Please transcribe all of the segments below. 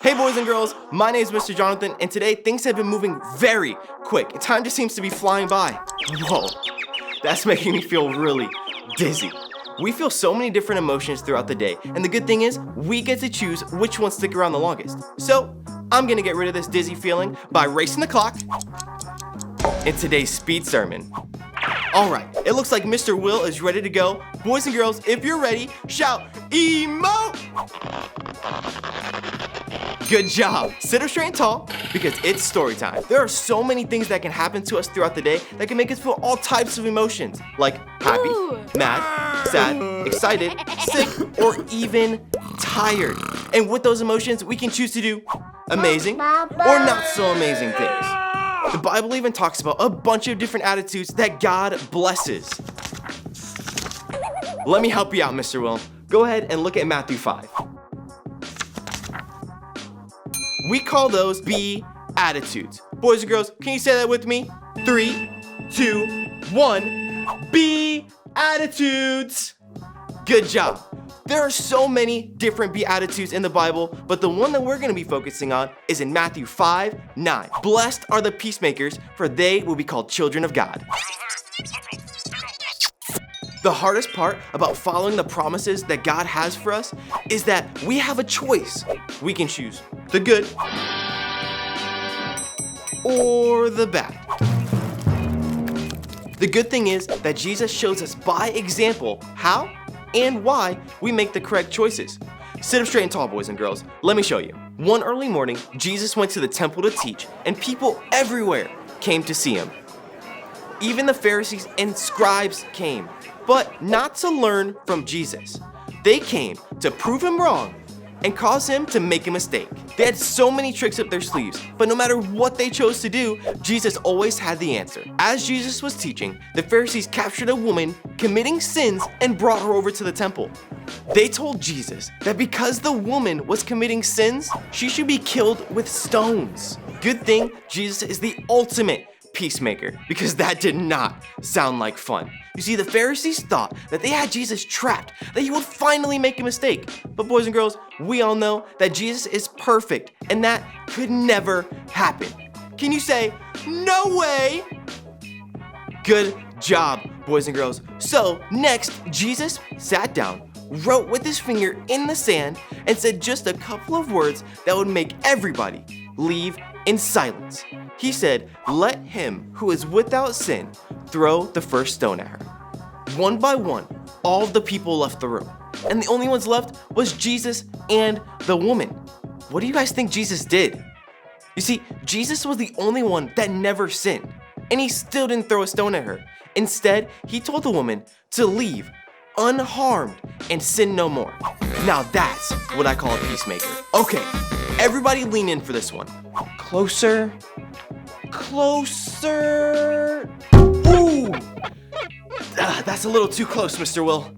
Hey boys and girls, my name is Mr. Jonathan, and today things have been moving very quick. Time just seems to be flying by. Whoa, that's making me feel really dizzy. We feel so many different emotions throughout the day, and the good thing is, we get to choose which ones stick around the longest. So, I'm gonna get rid of this dizzy feeling by racing the clock in today's speed sermon. Alright, it looks like Mr. Will is ready to go. Boys and girls, if you're ready, shout, Emote! Good job. Sit up straight and tall because it's story time. There are so many things that can happen to us throughout the day that can make us feel all types of emotions, like happy, mad, sad, excited, sick, or even tired. And with those emotions, we can choose to do amazing or not so amazing things. The Bible even talks about a bunch of different attitudes that God blesses. Let me help you out, Mr. Will. Go ahead and look at Matthew 5. We call those Beatitudes. Boys and girls, can you say that with me? 3, 2, 1. Beatitudes. Good job. There are so many different Beatitudes in the Bible, but the one that we're going to be focusing on is in Matthew 5:9. Blessed are the peacemakers, for they will be called children of God. The hardest part about following the promises that God has for us is that we have a choice. We can choose the good or the bad. The good thing is that Jesus shows us by example how and why we make the correct choices. Sit up straight and tall, boys and girls. Let me show you. One early morning, Jesus went to the temple to teach, and people everywhere came to see him. Even the Pharisees and scribes came, but not to learn from Jesus. They came to prove him wrong and cause him to make a mistake. They had so many tricks up their sleeves, but no matter what they chose to do, Jesus always had the answer. As Jesus was teaching, the Pharisees captured a woman committing sins and brought her over to the temple. They told Jesus that because the woman was committing sins, she should be killed with stones. Good thing Jesus is the ultimate peacemaker, because that did not sound like fun. You see, the Pharisees thought that they had Jesus trapped, that he would finally make a mistake. But boys and girls, we all know that Jesus is perfect, and that could never happen. Can you say, no way? Good job, boys and girls. So next, Jesus sat down, wrote with his finger in the sand, and said just a couple of words that would make everybody leave in silence. He said, let him who is without sin throw the first stone at her. One by one, all of the people left the room, and the only ones left was Jesus and the woman. What do you guys think Jesus did? You see, Jesus was the only one that never sinned, and he still didn't throw a stone at her. Instead, he told the woman to leave unharmed and sin no more. Now that's what I call a peacemaker. Okay, everybody lean in for this one. Closer. Closer. Ooh! That's a little too close, Mr. Will.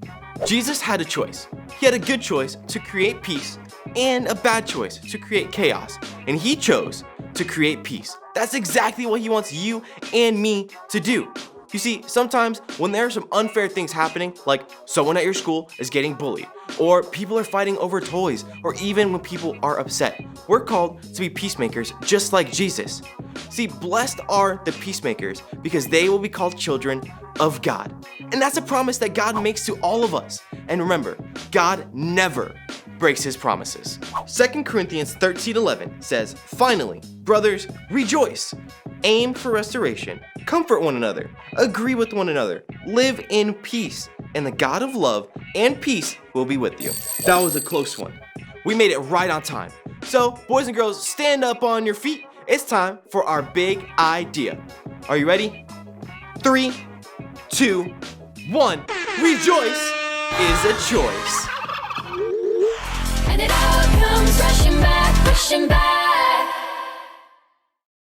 Jesus had a choice. He had a good choice to create peace and a bad choice to create chaos. And he chose to create peace. That's exactly what he wants you and me to do. You see, sometimes when there are some unfair things happening, like someone at your school is getting bullied, or people are fighting over toys, or even when people are upset, we're called to be peacemakers just like Jesus. See, blessed are the peacemakers because they will be called children of God. And that's a promise that God makes to all of us. And remember, God never breaks his promises. 2 Corinthians 13:11 says, finally, brothers, rejoice, aim for restoration, comfort one another, agree with one another, live in peace, and the God of love and peace will be with you. That was a close one. We made it right on time. So, boys and girls, stand up on your feet. It's time for our big idea. Are you ready? 3, 2, 1. Rejoice is a choice. And it all comes rushing back, pushing back.